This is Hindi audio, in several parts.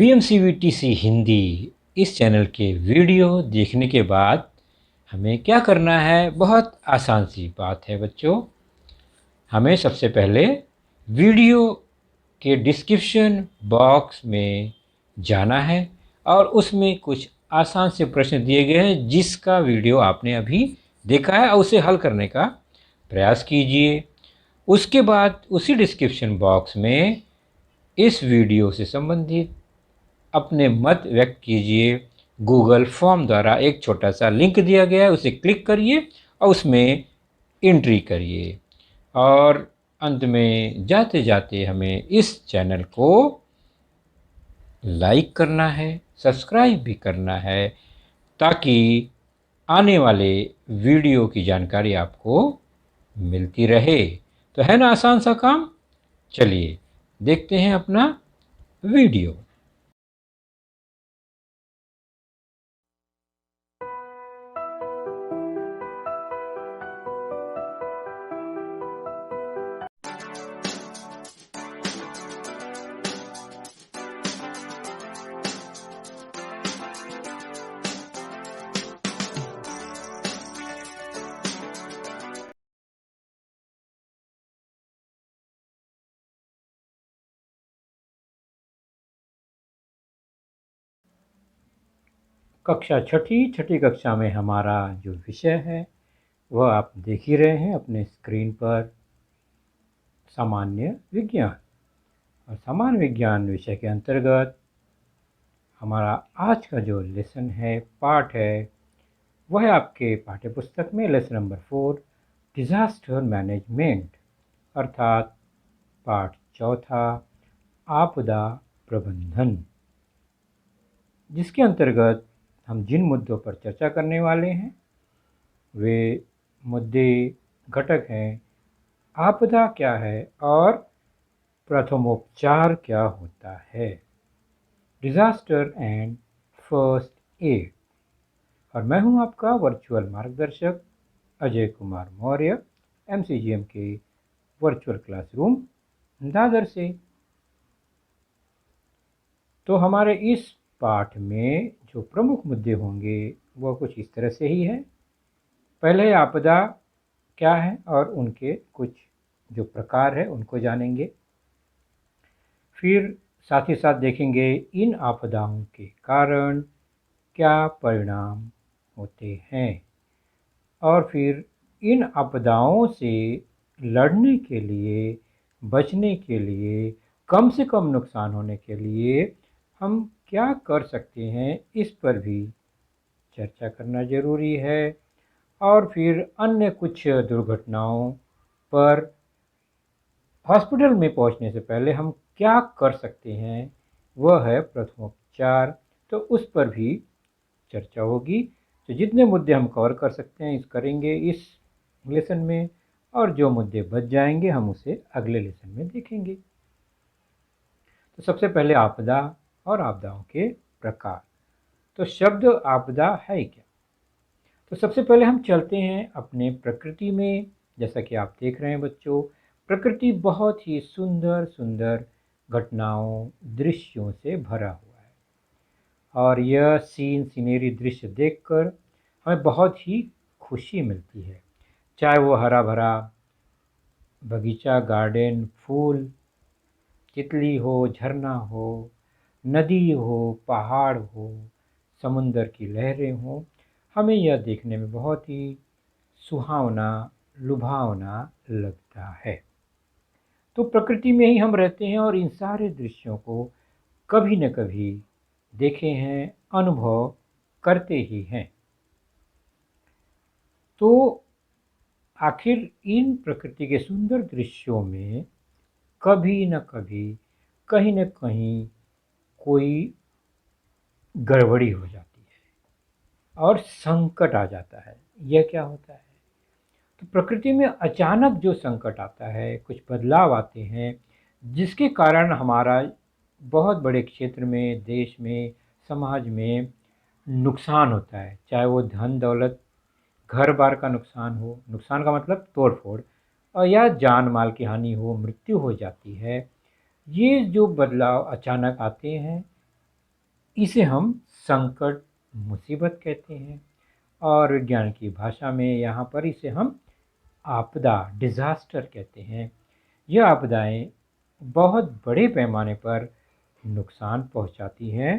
BMCVTC हिंदी इस चैनल के वीडियो देखने के बाद हमें क्या करना है? बहुत आसान सी बात है बच्चों। हमें सबसे पहले वीडियो के डिस्क्रिप्शन बॉक्स में जाना है और उसमें कुछ आसान से प्रश्न दिए गए हैं जिसका वीडियो आपने अभी देखा है और उसे हल करने का प्रयास कीजिए। उसके बाद उसी डिस्क्रिप्शन बॉक्स में इस वीडियो से संबंधित अपने मत व्यक्त कीजिए। गूगल फॉर्म द्वारा एक छोटा सा लिंक दिया गया है, उसे क्लिक करिए और उसमें एंट्री करिए। और अंत में जाते जाते हमें इस चैनल को लाइक करना है, सब्सक्राइब भी करना है ताकि आने वाले वीडियो की जानकारी आपको मिलती रहे। तो है ना आसान सा काम? चलिए देखते हैं अपना वीडियो। कक्षा छठी कक्षा में हमारा जो विषय है वह आप देख ही रहे हैं अपने स्क्रीन पर, सामान्य विज्ञान। और सामान्य विज्ञान विषय के अंतर्गत हमारा आज का जो लेसन है, पाठ है, वह आपके पाठ्य पुस्तक में लेसन नंबर 4 डिजास्टर मैनेजमेंट अर्थात पाठ चौथा आपदा प्रबंधन, जिसके अंतर्गत हम जिन मुद्दों पर चर्चा करने वाले हैं वे मुद्दे घटक हैं आपदा क्या है और प्रथमोपचार क्या होता है, डिजास्टर एंड फर्स्ट एड। और मैं हूं आपका वर्चुअल मार्गदर्शक अजय कुमार मौर्य, MCGM के वर्चुअल क्लासरूम दादर से। तो हमारे इस पाठ में जो प्रमुख मुद्दे होंगे वह कुछ इस तरह से ही है। पहले आपदा क्या है और उनके कुछ जो प्रकार है उनको जानेंगे। फिर साथ ही साथ देखेंगे इन आपदाओं के कारण क्या परिणाम होते हैं और फिर इन आपदाओं से लड़ने के लिए, बचने के लिए, कम से कम नुकसान होने के लिए हम क्या कर सकते हैं इस पर भी चर्चा करना ज़रूरी है। और फिर अन्य कुछ दुर्घटनाओं पर हॉस्पिटल में पहुंचने से पहले हम क्या कर सकते हैं वह है प्रथमोपचार, तो उस पर भी चर्चा होगी। तो जितने मुद्दे हम कवर कर सकते हैं इस करेंगे इस लेसन में, और जो मुद्दे बच जाएंगे हम उसे अगले लेसन में देखेंगे। तो सबसे पहले आपदा और आपदाओं के प्रकार। तो शब्द आपदा है क्या? तो सबसे पहले हम चलते हैं अपने प्रकृति में। जैसा कि आप देख रहे हैं बच्चों, प्रकृति बहुत ही सुंदर सुंदर घटनाओं, दृश्यों से भरा हुआ है और यह सीनरी दृश्य देखकर हमें बहुत ही खुशी मिलती है। चाहे वो हरा भरा बगीचा, गार्डन, फूल, तितली हो, झरना हो, नदी हो, पहाड़ हो, समुंदर की लहरें हो, हमें यह देखने में बहुत ही सुहावना, लुभावना लगता है। तो प्रकृति में ही हम रहते हैं और इन सारे दृश्यों को कभी न कभी देखे हैं, अनुभव करते ही हैं। तो आखिर इन प्रकृति के सुंदर दृश्यों में कभी न कभी, कहीं न कहीं कोई गड़बड़ी हो जाती है और संकट आ जाता है। यह क्या होता है? तो प्रकृति में अचानक जो संकट आता है, कुछ बदलाव आते हैं जिसके कारण हमारा बहुत बड़े क्षेत्र में, देश में, समाज में नुकसान होता है। चाहे वो धन दौलत, घर बार का नुकसान हो, नुकसान का मतलब तोड़ फोड़, और या जान माल की हानि हो, मृत्यु हो जाती है। ये जो बदलाव अचानक आते हैं इसे हम संकट, मुसीबत कहते हैं और विज्ञान की भाषा में यहाँ पर इसे हम आपदा, डिज़ास्टर कहते हैं। यह आपदाएं बहुत बड़े पैमाने पर नुकसान पहुंचाती हैं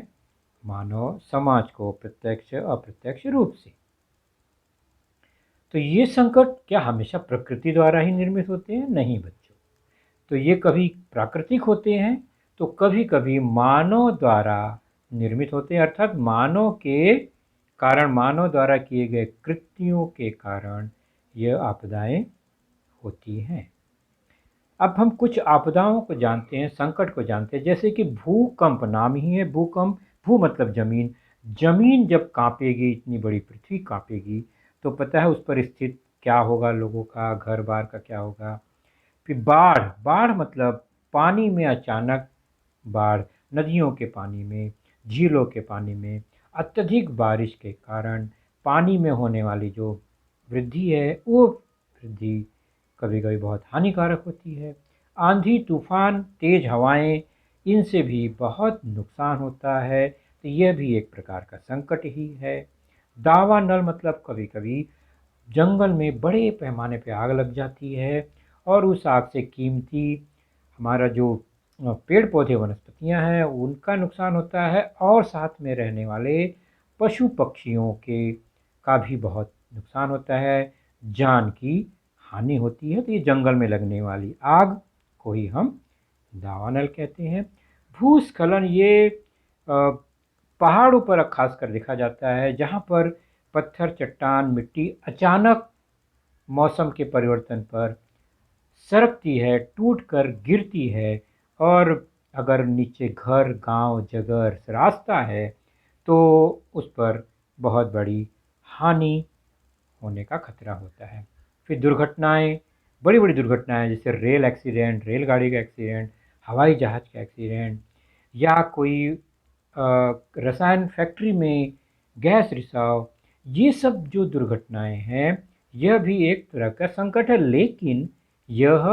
मानव समाज को प्रत्यक्ष अप्रत्यक्ष रूप से। तो ये संकट क्या हमेशा प्रकृति द्वारा ही निर्मित होते हैं? नहीं बच्चों। तो ये कभी प्राकृतिक होते हैं तो कभी कभी मानव द्वारा निर्मित होते हैं, अर्थात मानव के कारण, मानव द्वारा किए गए कृत्यों के कारण यह आपदाएं होती हैं। अब हम कुछ आपदाओं को जानते हैं, संकट को जानते हैं, जैसे कि भूकंप। नाम ही है भूकंप। भू मतलब जमीन। जमीन जब कांपेगी, इतनी बड़ी पृथ्वी कांपेगी, तो पता है उस पर स्थित क्या होगा, लोगों का घर बार का क्या होगा। फिर बाढ़। बाढ़ मतलब पानी में अचानक बाढ़, नदियों के पानी में, झीलों के पानी में अत्यधिक बारिश के कारण पानी में होने वाली जो वृद्धि है, वो वृद्धि कभी कभी बहुत हानिकारक होती है। आंधी, तूफान, तेज हवाएं, इनसे भी बहुत नुकसान होता है, तो यह भी एक प्रकार का संकट ही है। दावानल मतलब कभी कभी जंगल में बड़े पैमाने पे आग लग जाती है और उस आग से कीमती हमारा जो पेड़ पौधे वनस्पतियां हैं उनका नुकसान होता है, और साथ में रहने वाले पशु पक्षियों के का भी बहुत नुकसान होता है, जान की हानि होती है। तो ये जंगल में लगने वाली आग को ही हम दावानल कहते हैं। भूस्खलन ये पहाड़ों पर खासकर देखा जाता है, जहाँ पर पत्थर, चट्टान, मिट्टी अचानक मौसम के परिवर्तन पर सरकती है, टूटकर गिरती है, और अगर नीचे घर, गांव, जगह, रास्ता है तो उस पर बहुत बड़ी हानि होने का खतरा होता है। फिर दुर्घटनाएं, बड़ी बड़ी दुर्घटनाएं, जैसे रेल एक्सीडेंट, रेलगाड़ी का एक्सीडेंट, हवाई जहाज का एक्सीडेंट, या कोई रसायन फैक्ट्री में गैस रिसाव, ये सब जो दुर्घटनाएं हैं यह भी एक तरह का संकट है, लेकिन यह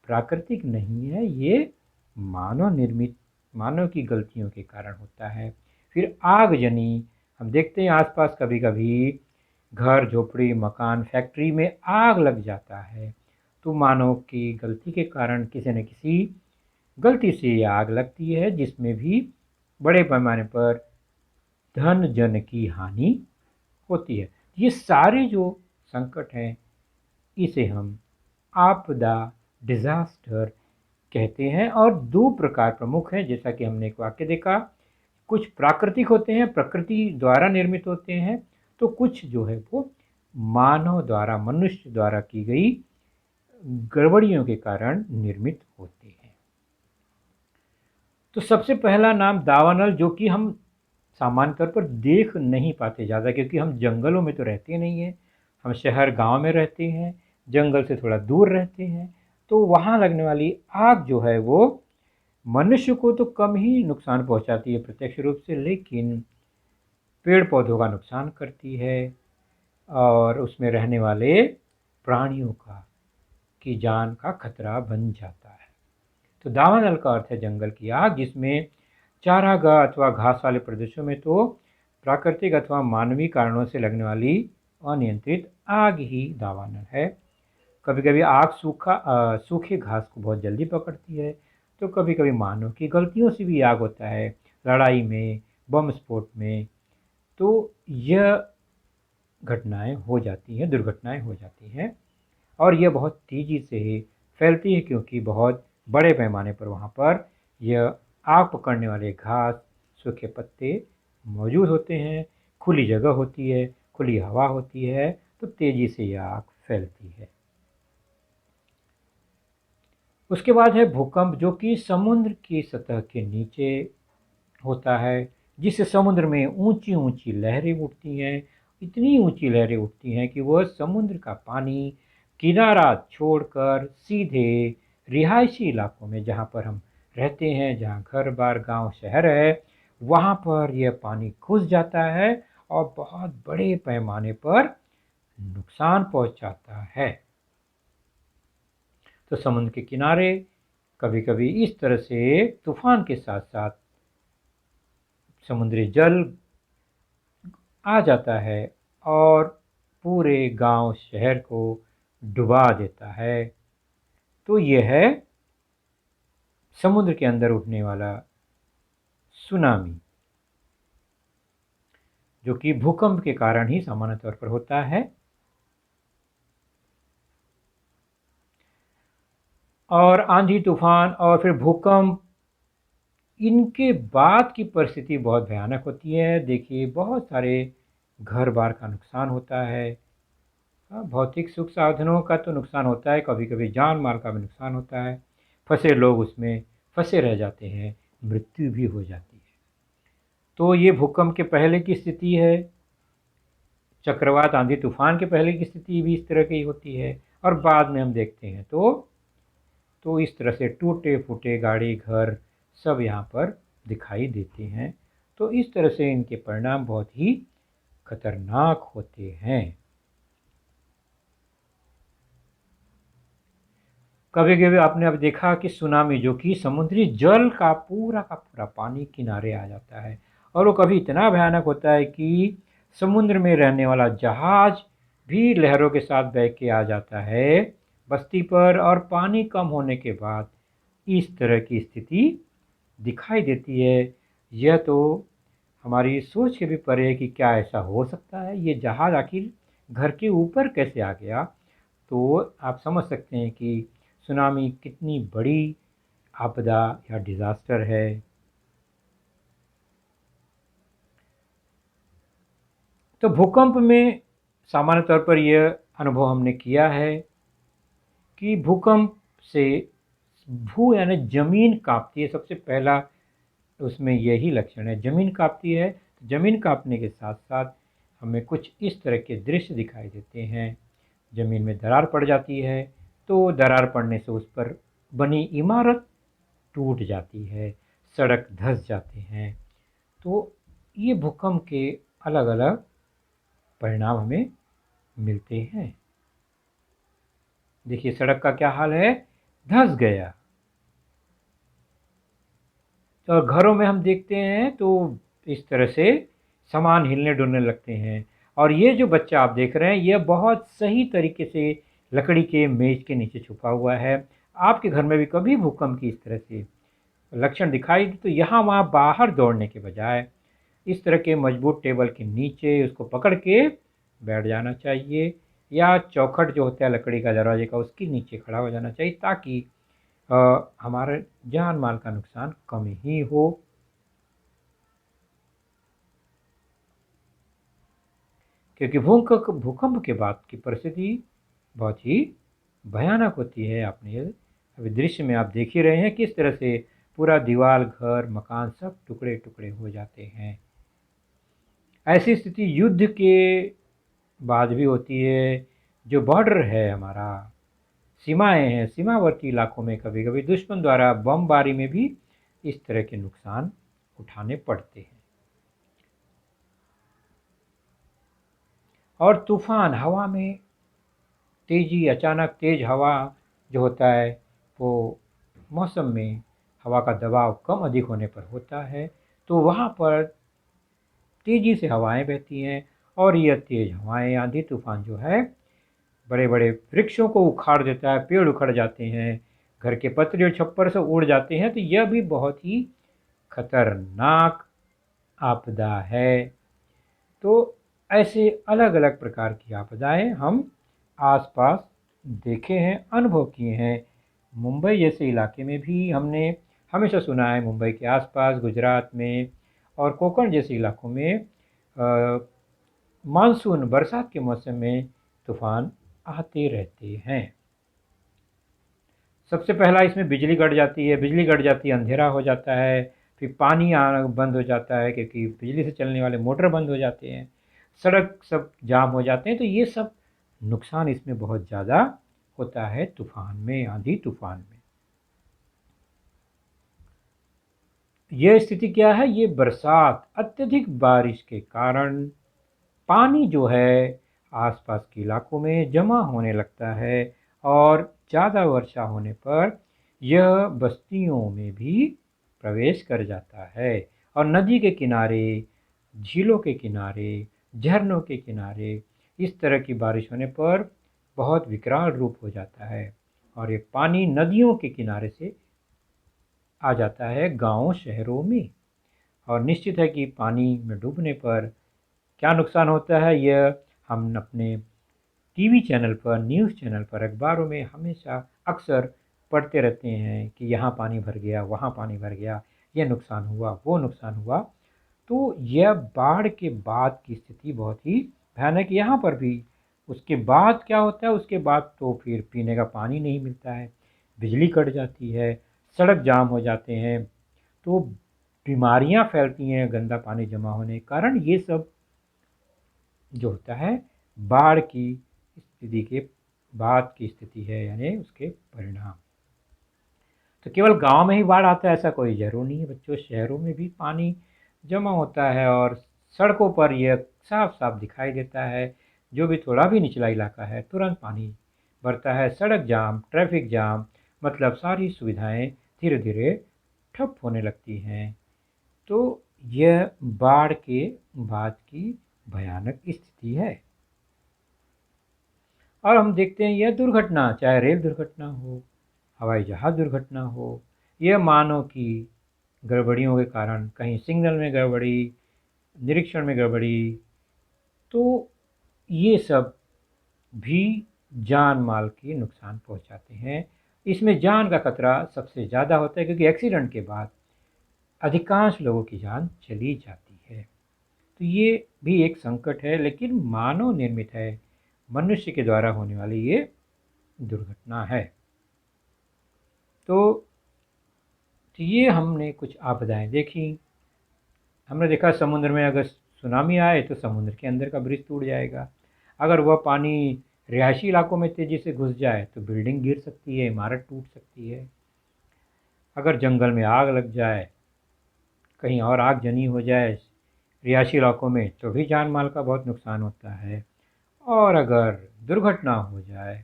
प्राकृतिक नहीं है, ये मानव निर्मित, मानव की गलतियों के कारण होता है। फिर आगजनी, हम देखते हैं आसपास कभी कभी घर, झोपड़ी, मकान, फैक्ट्री में आग लग जाता है, तो मानव की गलती के कारण किसी न किसी गलती से ये आग लगती है, जिसमें भी बड़े पैमाने पर धन जन की हानि होती है। ये सारे जो संकट हैं इसे हम आपदा, डिजास्टर कहते हैं, और दो प्रकार प्रमुख हैं, जैसा कि हमने एक वाक्य देखा। कुछ प्राकृतिक होते हैं, प्रकृति द्वारा निर्मित होते हैं, तो कुछ जो है वो मानव द्वारा, मनुष्य द्वारा की गई गड़बड़ियों के कारण निर्मित होते हैं। तो सबसे पहला नाम दावानल, जो कि हम सामान्य तौर पर देख नहीं पाते ज़्यादा, क्योंकि हम जंगलों में तो रहते नहीं हैं, हम शहर गांव में रहते हैं, जंगल से थोड़ा दूर रहते हैं, तो वहाँ लगने वाली आग जो है वो मनुष्य को तो कम ही नुकसान पहुँचाती है प्रत्यक्ष रूप से, लेकिन पेड़ पौधों का नुकसान करती है और उसमें रहने वाले प्राणियों का की जान का खतरा बन जाता है। तो दावानल का अर्थ है जंगल की आग, जिसमें चारागाह अथवा घास वाले प्रदेशों में तो प्राकृतिक अथवा मानवीय कारणों से लगने वाली अनियंत्रित आग ही दावानल है। कभी कभी आग सूखे घास को बहुत जल्दी पकड़ती है, तो कभी कभी मानव की गलतियों से भी आग होता है, लड़ाई में, बम स्फोट में, तो यह घटनाएं हो जाती हैं, दुर्घटनाएं हो जाती हैं, और यह बहुत तेज़ी से फैलती है, क्योंकि बहुत बड़े पैमाने पर वहाँ पर यह आग पकड़ने वाले घास, सूखे पत्ते मौजूद होते हैं, खुली जगह होती है, खुली हवा होती है, तो तेज़ी से यह आग फैलती है। उसके बाद है भूकंप, जो कि समुद्र की सतह के नीचे होता है, जिससे समुद्र में ऊंची ऊंची लहरें उठती हैं। इतनी ऊंची लहरें उठती हैं कि वह समुद्र का पानी किनारा छोड़कर सीधे रिहायशी इलाकों में, जहाँ पर हम रहते हैं, जहाँ घर बार, गांव, शहर है, वहाँ पर यह पानी घुस जाता है और बहुत बड़े पैमाने पर नुकसान पहुंचाता है। तो समुद्र के किनारे कभी कभी इस तरह से तूफान के साथ साथ समुद्री जल आ जाता है और पूरे गांव शहर को डुबा देता है। तो यह है समुद्र के अंदर उठने वाला सुनामी, जो कि भूकंप के कारण ही सामान्य तौर पर होता है। और आंधी तूफान और फिर भूकंप, इनके बाद की परिस्थिति बहुत भयानक होती है। देखिए, बहुत सारे घर बार का नुकसान होता है, भौतिक सुख साधनों का तो नुकसान होता है, कभी कभी जान माल का भी नुकसान होता है। फंसे लोग उसमें फंसे रह जाते हैं, मृत्यु भी हो जाती है। तो ये भूकंप के पहले की स्थिति है, चक्रवात आंधी तूफान के पहले की स्थिति भी इस तरह की होती है। और बाद में हम देखते हैं तो इस तरह से टूटे फूटे गाड़ी घर सब यहाँ पर दिखाई देते हैं। तो इस तरह से इनके परिणाम बहुत ही खतरनाक होते हैं। कभी कभी आपने अब देखा कि सुनामी, जो कि समुद्री जल का पूरा पानी किनारे आ जाता है, और वो कभी इतना भयानक होता है कि समुद्र में रहने वाला जहाज भी लहरों के साथ बह के आ जाता है बस्ती पर। और पानी कम होने के बाद इस तरह की स्थिति दिखाई देती है। यह तो हमारी सोच के भी परे है कि क्या ऐसा हो सकता है, ये जहाज आखिर घर के ऊपर कैसे आ गया। तो आप समझ सकते हैं कि सुनामी कितनी बड़ी आपदा या डिज़ास्टर है। तो भूकंप में सामान्य तौर पर यह अनुभव हमने किया है कि भूकंप से भू यानी ज़मीन काँपती है। सबसे पहला उसमें यही लक्षण है, ज़मीन काँपती है। ज़मीन काँपने के साथ साथ हमें कुछ इस तरह के दृश्य दिखाई देते हैं। ज़मीन में दरार पड़ जाती है, तो दरार पड़ने से उस पर बनी इमारत टूट जाती है, सड़क धंस जाते हैं। तो ये भूकंप के अलग अलग परिणाम हमें मिलते हैं। देखिए, सड़क का क्या हाल है, धंस गया। तो घरों में हम देखते हैं तो इस तरह से सामान हिलने डुलने लगते हैं। और ये जो बच्चा आप देख रहे हैं, यह बहुत सही तरीके से लकड़ी के मेज के नीचे छुपा हुआ है। आपके घर में भी कभी भूकंप की इस तरह से लक्षण दिखाई दे तो यहाँ वहाँ बाहर दौड़ने के बजाय इस तरह के मजबूत टेबल के नीचे उसको पकड़ के बैठ जाना चाहिए, या चौखट जो होता है लकड़ी का दरवाजे का, उसके नीचे खड़ा हो जाना चाहिए, ताकि हमारे जान माल का नुकसान कम ही हो। क्योंकि भूकंप के बाद की परिस्थिति बहुत ही भयानक होती है। आपने ये अभी दृश्य में आप देख ही रहे हैं किस तरह से पूरा दीवार घर मकान सब टुकड़े टुकड़े हो जाते हैं। ऐसी स्थिति युद्ध के बाद भी होती है। जो बॉर्डर है हमारा, सीमाएं हैं, सीमावर्ती इलाकों में कभी कभी दुश्मन द्वारा बमबारी में भी इस तरह के नुकसान उठाने पड़ते हैं। और तूफान, हवा में तेजी, अचानक तेज हवा जो होता है, वो मौसम में हवा का दबाव कम अधिक होने पर होता है। तो वहाँ पर तेजी से हवाएं बहती हैं, और यह तेज हवाएं, आंधी तूफान जो है, बड़े बड़े वृक्षों को उखाड़ देता है, पेड़ उखड़ जाते हैं, घर के पतरे और छप्पर से उड़ जाते हैं। तो यह भी बहुत ही खतरनाक आपदा है। तो ऐसे अलग अलग प्रकार की आपदाएं हम आसपास देखे हैं, अनुभव किए हैं। मुंबई जैसे इलाके में भी हमने हमेशा सुना है, मुंबई के आसपास, गुजरात में और कोंकण जैसे इलाकों में मानसून बरसात के मौसम में तूफान आते रहते हैं। सबसे पहला इसमें बिजली कट जाती है, बिजली कट जाती है, अंधेरा हो जाता है, फिर पानी आना बंद हो जाता है क्योंकि बिजली से चलने वाले मोटर बंद हो जाते हैं, सड़क सब जाम हो जाते हैं। तो ये सब नुकसान इसमें बहुत ज़्यादा होता है तूफान में, आंधी तूफान में। यह स्थिति क्या है, ये बरसात, अत्यधिक बारिश के कारण पानी जो है आसपास के इलाकों में जमा होने लगता है, और ज़्यादा वर्षा होने पर यह बस्तियों में भी प्रवेश कर जाता है। और नदी के किनारे, झीलों के किनारे, झरनों के किनारे इस तरह की बारिश होने पर बहुत विकराल रूप हो जाता है और ये पानी नदियों के किनारे से आ जाता है गाँव शहरों में। और निश्चित है कि पानी में डूबने पर क्या नुकसान होता है, यह हम अपने टीवी चैनल पर, न्यूज़ चैनल पर, अखबारों में हमेशा अक्सर पढ़ते रहते हैं कि यहाँ पानी भर गया, वहाँ पानी भर गया, यह नुकसान हुआ, वो नुकसान हुआ। तो यह बाढ़ के बाद की स्थिति बहुत ही भयानक है यहाँ पर भी। उसके बाद क्या होता है, उसके बाद तो फिर पीने का पानी नहीं मिलता है, बिजली कट जाती है, सड़क जाम हो जाते हैं, तो बीमारियां फैलती हैं गंदा पानी जमा होने के कारण। ये सब जो होता है बाढ़ की स्थिति के बाद की स्थिति है, यानी उसके परिणाम। तो केवल गांव में ही बाढ़ आता है ऐसा कोई जरूर नहीं है बच्चों, शहरों में भी पानी जमा होता है और सड़कों पर यह साफ साफ दिखाई देता है। जो भी थोड़ा भी निचला इलाका है तुरंत पानी भरता है, सड़क जाम, ट्रैफिक जाम, मतलब सारी सुविधाएं धीरे धीरे ठप होने लगती हैं। तो यह बाढ़ के बाद की भयानक स्थिति है। और हम देखते हैं यह दुर्घटना, चाहे रेल दुर्घटना हो, हवाई जहाज दुर्घटना हो, यह मानव की गड़बड़ियों के कारण, कहीं सिग्नल में गड़बड़ी, निरीक्षण में गड़बड़ी, तो ये सब भी जान माल के नुकसान पहुंचाते हैं। इसमें जान का खतरा सबसे ज़्यादा होता है क्योंकि एक्सीडेंट के बाद अधिकांश लोगों की जान चली जाती है। तो ये भी एक संकट है, लेकिन मानव निर्मित है, मनुष्य के द्वारा होने वाली ये दुर्घटना है। तो ये हमने कुछ आपदाएं देखी। हमने देखा समुद्र में अगर सुनामी आए तो समुद्र के अंदर का ब्रिज टूट जाएगा। अगर वह पानी रिहायशी इलाकों में तेज़ी से घुस जाए तो बिल्डिंग गिर सकती है, इमारत टूट सकती है। अगर जंगल में आग लग जाए, कहीं और आगजनी हो जाए रिहायशी इलाकों में, तो भी जान माल का बहुत नुकसान होता है। और अगर दुर्घटना हो जाए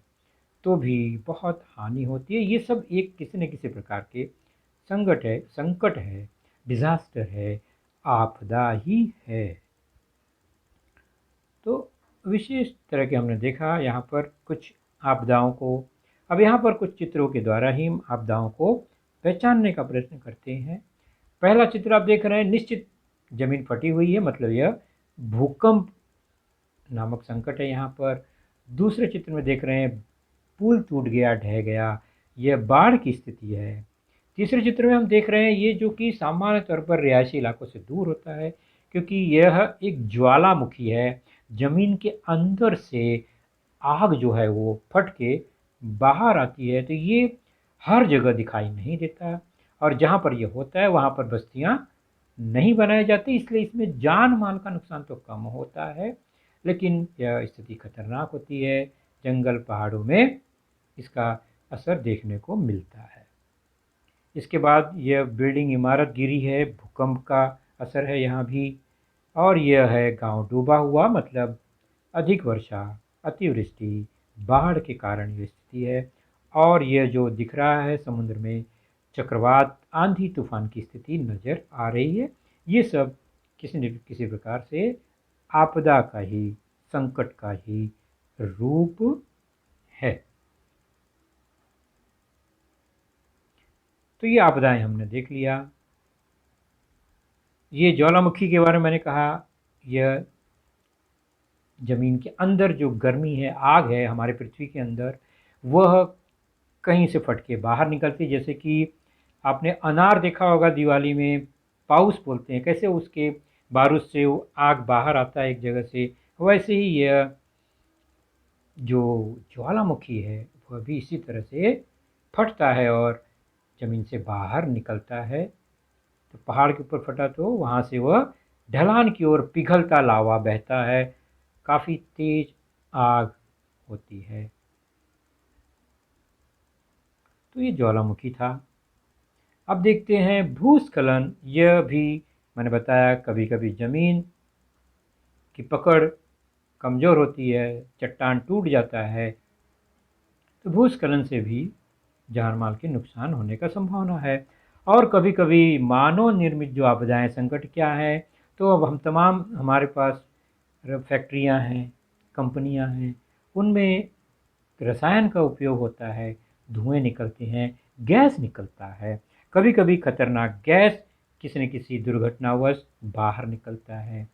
तो भी बहुत हानि होती है। ये सब एक किसी न किसी प्रकार के संकट है, डिजास्टर है, आपदा ही है। तो विशेष तरह के हमने देखा यहाँ पर कुछ आपदाओं को। अब यहाँ पर कुछ चित्रों के द्वारा ही हम आपदाओं को पहचानने का प्रयत्न करते हैं। पहला चित्र आप देख रहे हैं, निश्चित जमीन फटी हुई है, मतलब यह भूकंप नामक संकट है यहाँ पर। दूसरे चित्र में देख रहे हैं पुल टूट गया, ढह गया, यह बाढ़ की स्थिति है। तीसरे चित्र में हम देख रहे हैं ये जो कि सामान्य तौर पर रिहायशी इलाकों से दूर होता है क्योंकि यह एक ज्वालामुखी है, ज़मीन के अंदर से आग जो है वो फट के बाहर आती है। तो ये हर जगह दिखाई नहीं देता और जहाँ पर ये होता है वहाँ पर बस्तियाँ नहीं बनाई जाती, इसलिए इसमें जान माल का नुकसान तो कम होता है, लेकिन यह स्थिति खतरनाक होती है। जंगल पहाड़ों में इसका असर देखने को मिलता है। इसके बाद यह बिल्डिंग इमारत गिरी है, भूकंप का असर है यहाँ भी। और यह है गांव डूबा हुआ, मतलब अधिक वर्षा, अतिवृष्टि, बाढ़ के कारण ये स्थिति है। और यह जो दिख रहा है समुद्र में चक्रवात, आंधी तूफान की स्थिति नज़र आ रही है। ये सब किसी न किसी प्रकार से आपदा का ही, संकट का ही रूप है। तो ये आपदाएं हमने देख लिया। ये ज्वालामुखी के बारे में मैंने कहा, यह जमीन के अंदर जो गर्मी है, आग है हमारे पृथ्वी के अंदर, वह कहीं से फट के बाहर निकलती है। जैसे कि आपने अनार देखा होगा दिवाली में, पाउस बोलते हैं, कैसे उसके बारूद से वो आग बाहर आता है एक जगह से, वैसे ही यह जो ज्वालामुखी है वह भी इसी तरह से फटता है और ज़मीन से बाहर निकलता है। तो पहाड़ के ऊपर फटा तो वहाँ से वह ढलान की ओर पिघलता लावा बहता है, काफ़ी तेज आग होती है। तो ये ज्वालामुखी था। अब देखते हैं भूस्खलन। यह भी मैंने बताया कभी कभी ज़मीन की पकड़ कमज़ोर होती है, चट्टान टूट जाता है, तो भूस्खलन से भी जान माल के नुकसान होने का संभावना है। और कभी कभी मानव निर्मित जो आपदाएं संकट क्या है, तो अब हम तमाम हमारे पास फैक्ट्रियां हैं, कंपनियां हैं, उनमें रसायन का उपयोग होता है, धुएं निकलते हैं, गैस निकलता है। कभी कभी खतरनाक गैस किसी न किसी दुर्घटनावश बाहर निकलता है,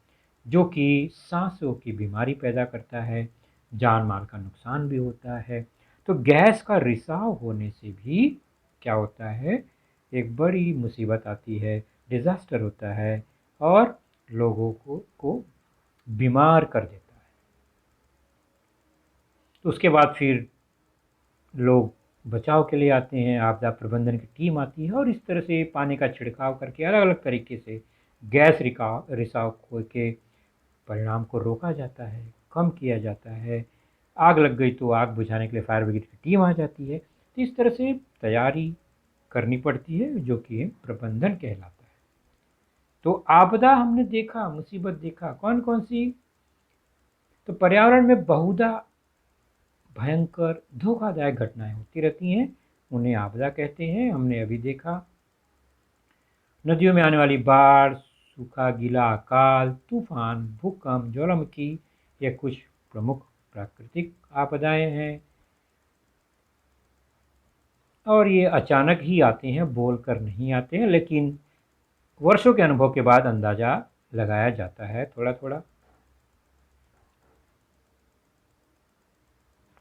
जो कि सांसों की बीमारी पैदा करता है, जान माल का नुकसान भी होता है। तो गैस का रिसाव होने से भी क्या होता है, एक बड़ी मुसीबत आती है, डिजास्टर होता है और लोगों को बीमार कर देता है। तो उसके बाद फिर लोग बचाव के लिए आते हैं, आपदा प्रबंधन की टीम आती है और इस तरह से पानी का छिड़काव करके अलग अलग तरीके से गैस रिसाव के परिणाम को रोका जाता है, कम किया जाता है। आग लग गई तो आग बुझाने के लिए फायर ब्रिगेड की टीम आ जाती है। तो इस तरह से तैयारी करनी पड़ती है, जो कि प्रबंधन कहलाता है। तो आपदा हमने देखा, मुसीबत देखा, कौन कौन सी। तो पर्यावरण में बहुधा भयंकर धोखादायक घटनाएं होती रहती हैं, उन्हें आपदा कहते हैं। हमने अभी देखा नदियों में आने वाली बाढ़, सूखा गीला अकाल, तूफान, भूकंप, ज्वालामुखी, ये कुछ प्रमुख प्राकृतिक आपदाएं हैं और ये अचानक ही आते हैं, बोलकर नहीं आते हैं, लेकिन वर्षों के अनुभव के बाद अंदाजा लगाया जाता है थोड़ा थोड़ा।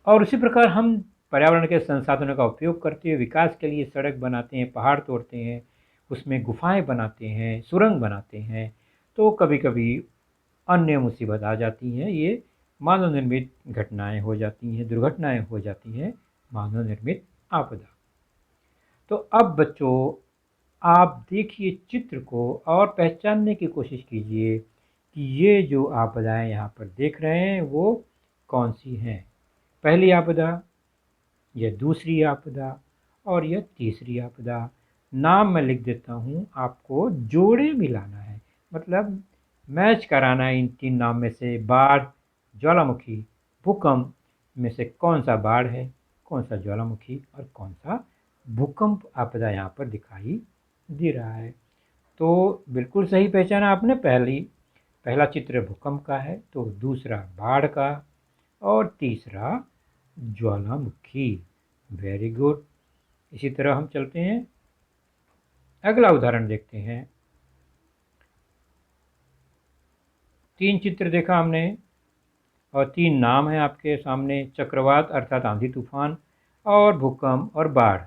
और उसी प्रकार हम पर्यावरण के संसाधनों का उपयोग करते हुए विकास के लिए सड़क बनाते हैं, पहाड़ तोड़ते हैं, उसमें गुफाएं बनाते हैं, सुरंग बनाते हैं। तो कभी कभी अन्य मुसीबत आ जाती हैं, ये मानव निर्मित घटनाएं हो जाती हैं, दुर्घटनाएं हो जाती हैं, मानव निर्मित आपदा। तो अब बच्चों, आप देखिए चित्र को और पहचानने की कोशिश कीजिए कि ये जो आपदाएं यहाँ पर देख रहे हैं वो कौन सी हैं। पहली आपदा, यह दूसरी आपदा और यह तीसरी आपदा। नाम मैं लिख देता हूँ, आपको जोड़े मिलाना है, मतलब मैच कराना है इन तीन नाम में से। बाढ़, ज्वालामुखी, भूकंप में से कौन सा बाढ़ है, कौन सा ज्वालामुखी और कौन सा भूकंप आपदा यहाँ पर दिखाई दे रहा है। तो बिल्कुल सही पहचाना आपने। पहला चित्र भूकंप का है, तो दूसरा बाढ़ का और तीसरा ज्वालामुखी। Very good. इसी तरह हम चलते हैं, अगला उदाहरण देखते हैं। तीन चित्र देखा हमने और तीन नाम हैं आपके सामने, चक्रवात अर्थात आंधी तूफान और भूकंप और बाढ़।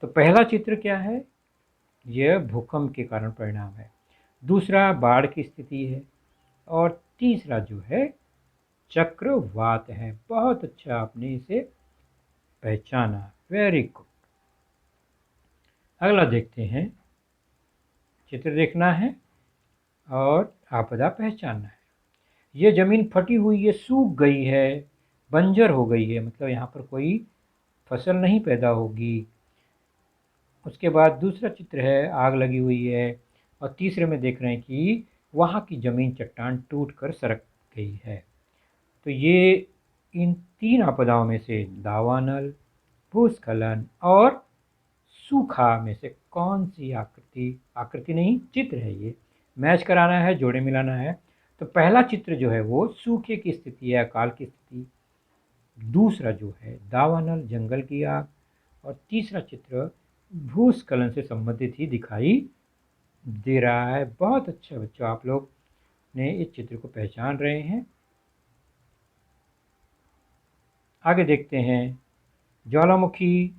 तो पहला चित्र क्या है, यह भूकंप के कारण परिणाम है। दूसरा बाढ़ की स्थिति है और तीसरा जो है चक्रवात है। बहुत अच्छा आपने इसे पहचाना, वेरी गुड। अगला देखते हैं, चित्र देखना है और आपदा पहचानना है। ये जमीन फटी हुई है, सूख गई है, बंजर हो गई है, मतलब यहाँ पर कोई फसल नहीं पैदा होगी। उसके बाद दूसरा चित्र है, आग लगी हुई है और तीसरे में देख रहे हैं कि वहाँ की ज़मीन चट्टान टूट कर सरक गई है। तो ये इन तीन आपदाओं में से दावानल, भूस्खलन और सूखा में से कौन सी आकृति नहीं, चित्र है, ये मैच कराना है, जोड़े मिलाना है। तो पहला चित्र जो है वो सूखे की स्थिति है, अकाल की स्थिति। दूसरा जो है दावानल, जंगल की आग। और तीसरा चित्र भूस्खलन से संबंधित ही दिखाई दे रहा है। बहुत अच्छा बच्चों, आप लोग ने इस चित्र को पहचान रहे हैं। आगे देखते हैं, ज्वालामुखी,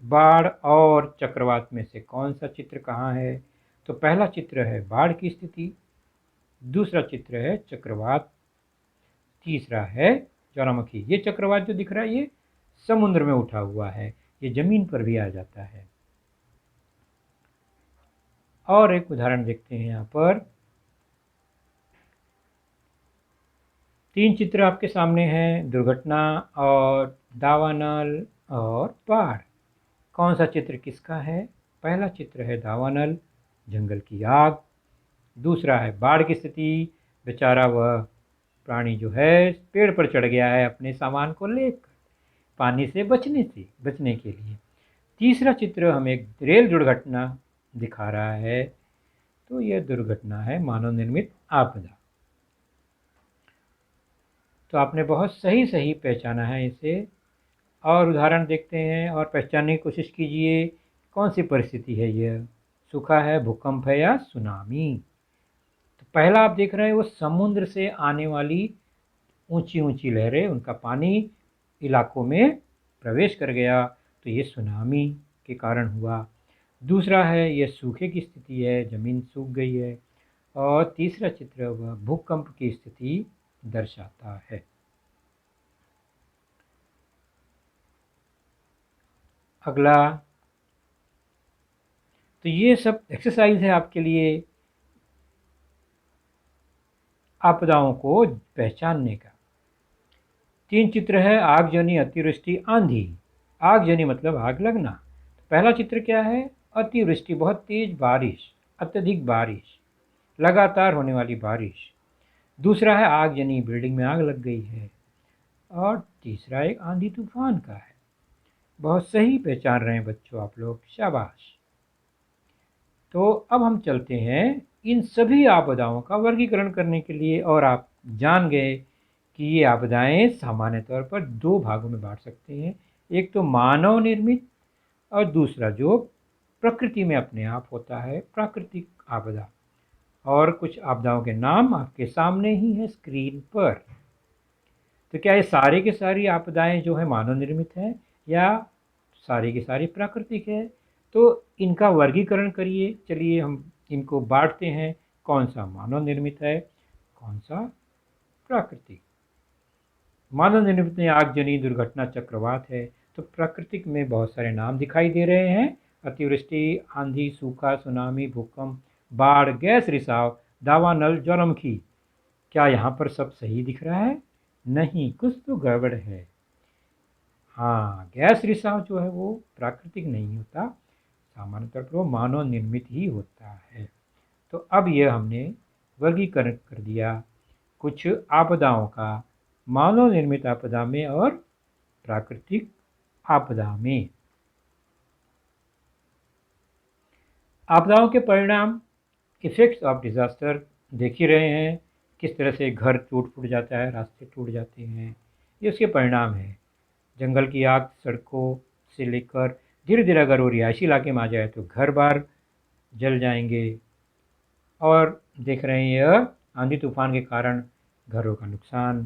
बाढ़ और चक्रवात में से कौन सा चित्र कहाँ है। तो पहला चित्र है बाढ़ की स्थिति, दूसरा चित्र है चक्रवात, तीसरा है ज्वालामुखी। ये चक्रवात जो दिख रहा है ये समुद्र में उठा हुआ है, ये जमीन पर भी आ जाता है। और एक उदाहरण देखते हैं, यहाँ पर तीन चित्र आपके सामने हैं, दुर्घटना और दावानल और बाढ़। कौन सा चित्र किसका है। पहला चित्र है दावानल, जंगल की आग। दूसरा है बाढ़ की स्थिति, बेचारा वह प्राणी जो है पेड़ पर चढ़ गया है अपने सामान को लेकर, पानी से बचने के लिए। तीसरा चित्र हमें एक रेल दुर्घटना दिखा रहा है, तो यह दुर्घटना है मानव निर्मित आपदा। तो आपने बहुत सही सही पहचाना है इसे। और उदाहरण देखते हैं और पहचानने की कोशिश कीजिए, कौन सी परिस्थिति है यह? सूखा है, भूकंप है या सुनामी? तो पहला आप देख रहे हैं वो समुद्र से आने वाली ऊंची ऊंची लहरें, उनका पानी इलाकों में प्रवेश कर गया, तो ये सुनामी के कारण हुआ। दूसरा है ये सूखे की स्थिति है, ज़मीन सूख गई है। और तीसरा चित्र वह भूकंप की स्थिति दर्शाता है। अगला, तो ये सब एक्सरसाइज है आपके लिए आपदाओं को पहचानने का। 3 चित्र है, आगजनी, अतिवृष्टि, आंधी। आगजनी मतलब आग लगना। तो पहला चित्र क्या है? अतिवृष्टि, बहुत तेज बारिश, अत्यधिक बारिश, लगातार होने वाली बारिश। दूसरा है आगजनी, बिल्डिंग में आग लग गई है। और तीसरा एक आंधी तूफान का है। बहुत सही पहचान रहे हैं बच्चों आप लोग, शाबाश। तो अब हम चलते हैं इन सभी आपदाओं का वर्गीकरण करने के लिए। और आप जान गए कि ये आपदाएं सामान्य तौर पर 2 भागों में बांट सकते हैं। एक तो मानव निर्मित और दूसरा जो प्रकृति में अपने आप होता है, प्राकृतिक आपदा। और कुछ आपदाओं के नाम आपके सामने ही है स्क्रीन पर। तो क्या ये सारे के सारी आपदाएं जो है मानव निर्मित हैं या सारी की सारी प्राकृतिक है? तो इनका वर्गीकरण करिए। चलिए हम इनको बांटते हैं, कौन सा मानव निर्मित है, कौन सा प्राकृतिक। मानव निर्मित में आगजनी, दुर्घटना, चक्रवात है। तो प्राकृतिक में बहुत सारे नाम दिखाई दे रहे हैं, अतिवृष्टि, आंधी, सूखा, सुनामी, भूकंप, बाढ़, गैस रिसाव, दावानल, ज्वालामुखी। क्या यहाँ पर सब सही दिख रहा है? नहीं, कुछ तो गड़बड़ है। हाँ, गैस रिसाव जो है वो प्राकृतिक नहीं होता, सामान्य तौर पर वो मानव निर्मित ही होता है। तो अब यह हमने वर्गीकरण कर दिया कुछ आपदाओं का, मानव निर्मित आपदा में और प्राकृतिक आपदा में। आपदाओं के परिणाम, इफेक्ट्स ऑफ डिजास्टर, देख ही रहे हैं किस तरह से घर टूट फूट जाता है, रास्ते टूट जाते हैं, ये उसके परिणाम हैं। जंगल की आग सड़कों से लेकर धीरे धीरे अगर वो रिहायशी इलाके में आ जाए तो घर बार जल जाएंगे। और देख रहे हैं यह आंधी तूफान के कारण घरों का नुकसान।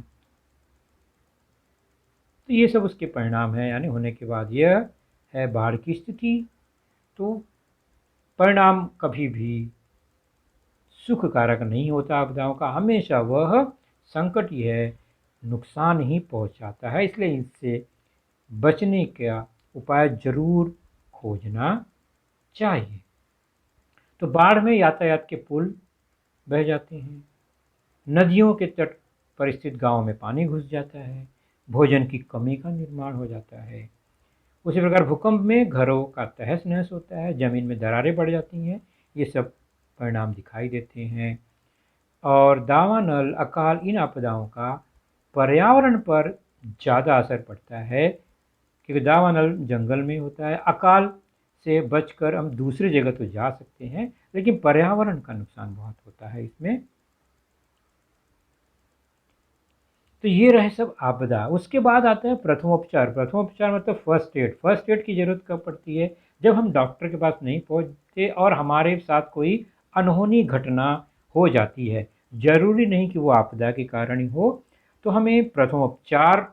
तो ये सब उसके परिणाम हैं, यानी होने के बाद यह है बाढ़ की स्थिति। तो परिणाम कभी भी सुख कारक नहीं होता आपदाओं का, हमेशा वह संकट ही है, नुकसान ही पहुंचाता है। इसलिए इससे बचने का उपाय जरूर खोजना चाहिए। तो बाढ़ में यातायात के पुल बह जाते हैं, नदियों के तट पर स्थित गांवों में पानी घुस जाता है, भोजन की कमी का निर्माण हो जाता है। उसी प्रकार भूकंप में घरों का तहस नहस होता है, जमीन में दरारें पड़ जाती हैं, ये सब परिणाम दिखाई देते हैं। और दावानल, अकाल, इन आपदाओं का पर्यावरण पर ज़्यादा असर पड़ता है, क्योंकि दावानल जंगल में होता है। अकाल से बचकर हम दूसरी जगह तो जा सकते हैं, लेकिन पर्यावरण का नुकसान बहुत होता है इसमें। तो ये रहे सब आपदा। उसके बाद आता है प्रथमोपचार। प्रथमोपचार मतलब फर्स्ट एड। फर्स्ट एड की जरूरत कब पड़ती है? जब हम डॉक्टर के पास नहीं पहुंचते और हमारे साथ कोई अनहोनी घटना हो जाती है, जरूरी नहीं कि वो आपदा के कारण ही हो, तो हमें प्रथमोपचार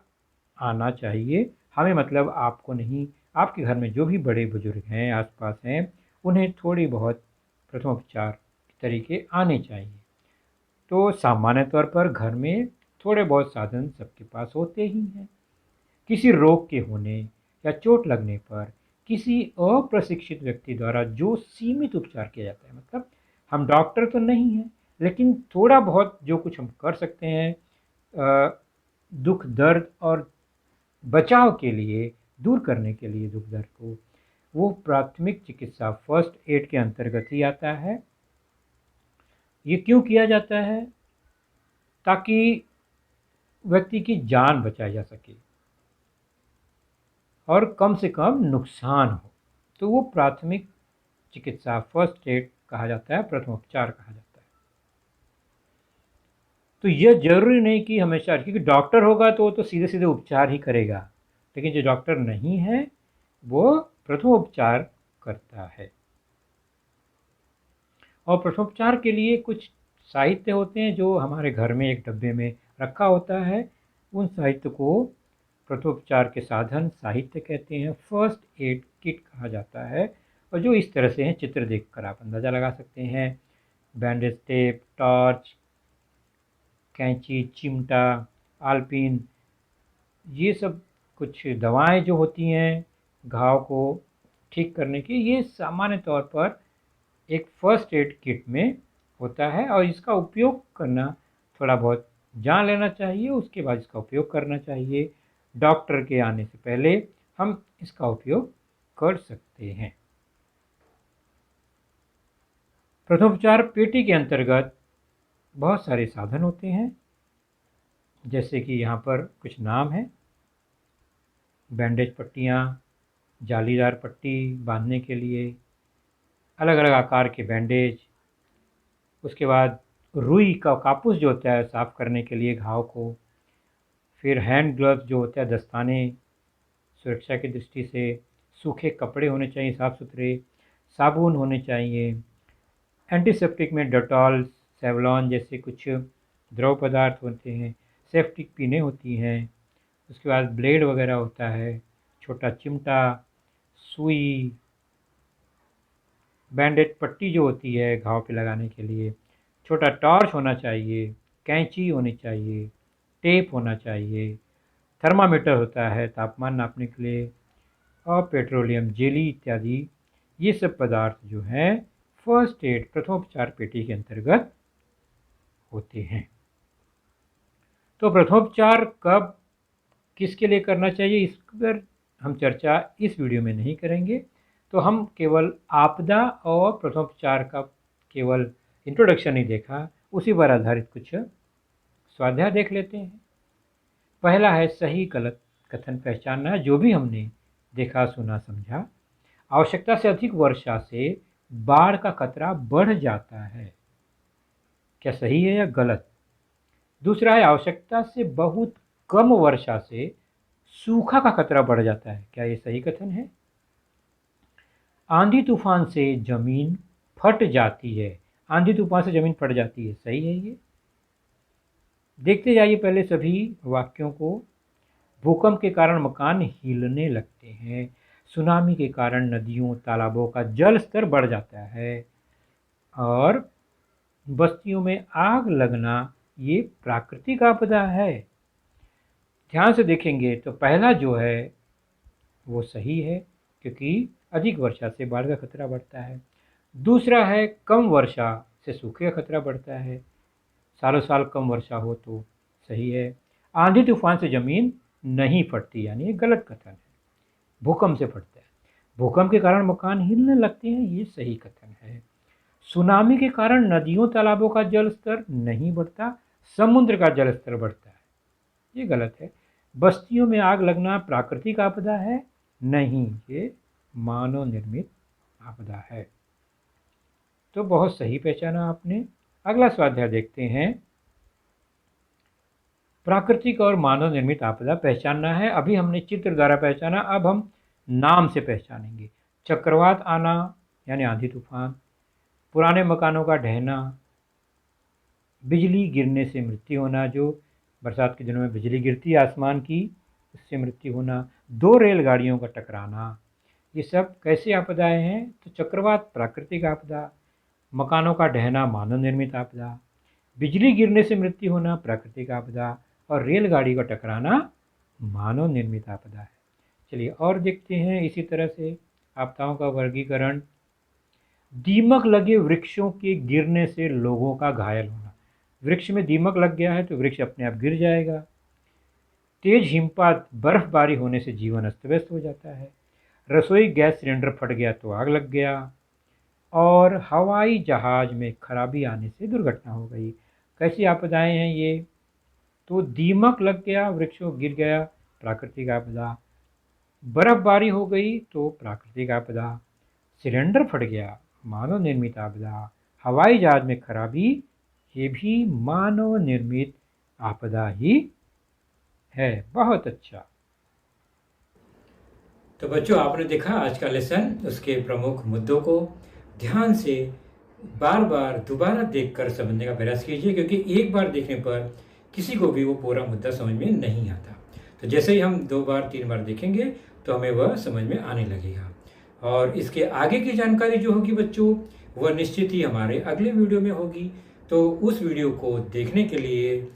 आना चाहिए। हमें मतलब आपको नहीं, आपके घर में जो भी बड़े बुजुर्ग हैं आसपास हैं, उन्हें थोड़ी बहुत प्रथमोपचार के तरीके आने चाहिए। तो सामान्य तौर पर घर में थोड़े बहुत साधन सबके पास होते ही हैं। किसी रोग के होने या चोट लगने पर किसी अप्रशिक्षित व्यक्ति द्वारा जो सीमित उपचार किया जाता है, मतलब हम डॉक्टर तो नहीं हैं, लेकिन थोड़ा बहुत जो कुछ हम कर सकते हैं दुख दर्द और बचाव के लिए, दूर करने के लिए दुख दर्द को, वो प्राथमिक चिकित्सा फर्स्ट एड के अंतर्गत ही आता है। ये क्यों किया जाता है? ताकि व्यक्ति की जान बचाई जा सके और कम से कम नुकसान हो। तो वो प्राथमिक चिकित्सा फर्स्ट एड कहा जाता है, प्रथमोपचार कहा जाता है। तो यह जरूरी नहीं कि हमेशा, क्योंकि डॉक्टर होगा तो वो तो सीधे सीधे उपचार ही करेगा, लेकिन जो डॉक्टर नहीं है वो प्रथमोपचार करता है। और प्रथमोपचार के लिए कुछ साहित्य होते हैं जो हमारे घर में एक डब्बे में रखा होता है। उन साहित्य को प्रथमोपचार के साधन साहित्य कहते हैं, फर्स्ट एड किट कहा जाता है। और जो इस तरह से हैं, चित्र देखकर आप अंदाज़ा लगा सकते हैं। बैंडेज टेप, टॉर्च, कैंची, चिमटा, आलपिन, ये सब कुछ दवाएं जो होती हैं घाव को ठीक करने की, ये सामान्य तौर पर एक फर्स्ट एड किट में होता है। और इसका उपयोग करना थोड़ा बहुत जान लेना चाहिए, उसके बाद इसका उपयोग करना चाहिए। डॉक्टर के आने से पहले हम इसका उपयोग कर सकते हैं। प्रथमोपचार पेटी के अंतर्गत बहुत सारे साधन होते हैं, जैसे कि यहाँ पर कुछ नाम है। बैंडेज पट्टियाँ, जालीदार पट्टी बांधने के लिए, अलग अलग आकार के बैंडेज, उसके बाद रुई का कापूस जो होता है साफ़ करने के लिए घाव को, फिर हैंड ग्लव्स जो होता है दस्ताने सुरक्षा की दृष्टि से, सूखे कपड़े होने चाहिए साफ़ सुथरे, साबुन होने चाहिए, एंटीसेप्टिक में डेटॉल, सेवलॉन जैसे कुछ द्रव पदार्थ होते हैं, सेफ्टिक पिनें होती हैं, उसके बाद ब्लेड वगैरह होता है, छोटा चिमटा, सुई, बैंडेज पट्टी जो होती है घाव पे लगाने के लिए, छोटा टॉर्च होना चाहिए, कैंची होनी चाहिए, टेप होना चाहिए, थर्मामीटर होता है तापमान नापने के लिए, और पेट्रोलियम जेली इत्यादि। ये सब पदार्थ जो हैं फर्स्ट एड प्रथमोपचार पेटी के अंतर्गत होते हैं। तो प्रथमोपचार कब किसके लिए करना चाहिए, इस पर हम चर्चा इस वीडियो में नहीं करेंगे। तो हम केवल आपदा और प्रथमोपचार का केवल इंट्रोडक्शन ही देखा, उसी पर आधारित कुछ स्वाध्याय देख लेते हैं। पहला है सही गलत कथन पहचानना। जो भी हमने देखा, सुना, समझा, आवश्यकता से अधिक वर्षा से बाढ़ का खतरा बढ़ जाता है, क्या सही है या गलत? दूसरा है आवश्यकता से बहुत कम वर्षा से सूखा का खतरा बढ़ जाता है, क्या ये सही कथन है? आंधी तूफान से जमीन फट जाती है, आंधी तूफान से जमीन फट जाती है, सही है ये? देखते जाइए पहले सभी वाक्यों को। भूकंप के कारण मकान हिलने लगते हैं, सुनामी के कारण नदियों तालाबों का जल स्तर बढ़ जाता है, और बस्तियों में आग लगना ये प्राकृतिक आपदा है। ध्यान से देखेंगे तो पहला जो है वो सही है, क्योंकि अधिक वर्षा से बाढ़ का खतरा बढ़ता है। दूसरा है कम वर्षा से सूखे का खतरा बढ़ता है, सालों साल कम वर्षा हो तो सही है। आंधी तूफान से जमीन नहीं फटती, यानी ये गलत कथन है। भूकंप से फटता है, भूकंप के कारण मकान हिलने लगते हैं, ये सही कथन है। सुनामी के कारण नदियों तालाबों का जल स्तर नहीं बढ़ता, समुद्र का जल स्तर बढ़ता है, ये गलत है। बस्तियों में आग लगना प्राकृतिक आपदा है, नहीं, ये मानव निर्मित आपदा है। तो बहुत सही पहचाना आपने। अगला स्वाध्याय देखते हैं। प्राकृतिक और मानव निर्मित आपदा पहचानना है। अभी हमने चित्र द्वारा पहचाना, अब हम नाम से पहचानेंगे। चक्रवात आना यानी आंधी तूफान, पुराने मकानों का ढहना, बिजली गिरने से मृत्यु होना, जो बरसात के दिनों में बिजली गिरती है आसमान की, उससे मृत्यु होना, दो रेलगाड़ियों का टकराना, ये सब कैसी आपदाएं हैं? तो चक्रवात प्राकृतिक आपदा, मकानों का ढहना मानव निर्मित आपदा, बिजली गिरने से मृत्यु होना प्राकृतिक आपदा, और रेलगाड़ी का टकराना मानव निर्मित आपदा है। चलिए और देखते हैं इसी तरह से आपदाओं का वर्गीकरण। दीमक लगे वृक्षों के गिरने से लोगों का घायल होना, वृक्ष में दीमक लग गया है तो वृक्ष अपने आप गिर जाएगा। तेज हिमपात बर्फबारी होने से जीवन अस्त व्यस्त हो जाता है। रसोई गैस सिलेंडर फट गया तो आग लग गया, और हवाई जहाज में खराबी आने से दुर्घटना हो गई। कैसी आपदाएं हैं ये? तो दीमक लग गया, वृक्षों गिर गया, प्राकृतिक आपदा। बर्फबारी हो गई तो प्राकृतिक आपदा। सिलेंडर फट गया, मानव निर्मित आपदा। हवाई जहाज में खराबी, ये भी मानव निर्मित आपदा ही है। बहुत अच्छा। तो बच्चों, आपने देखा आज का लेसन, उसके प्रमुख मुद्दों को ध्यान से बार बार दोबारा देखकर समझने का प्रयास कीजिए, क्योंकि एक बार देखने पर किसी को भी वो पूरा मुद्दा समझ में नहीं आता। तो जैसे ही हम 2 बार 3 बार देखेंगे तो हमें वह समझ में आने लगेगा। और इसके आगे की जानकारी जो होगी बच्चों, वह निश्चित ही हमारे अगले वीडियो में होगी। तो उस वीडियो को देखने के लिए,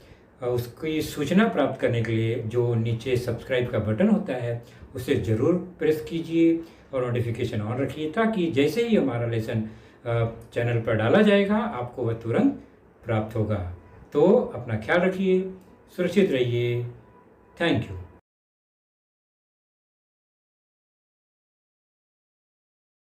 उसकी सूचना प्राप्त करने के लिए जो नीचे सब्सक्राइब का बटन होता है उसे ज़रूर प्रेस कीजिए और नोटिफिकेशन ऑन रखिए, ताकि जैसे ही हमारा लेसन चैनल पर डाला जाएगा आपको वह तुरंत प्राप्त होगा। तो अपना ख्याल रखिए, सुरक्षित रहिए। Thank you.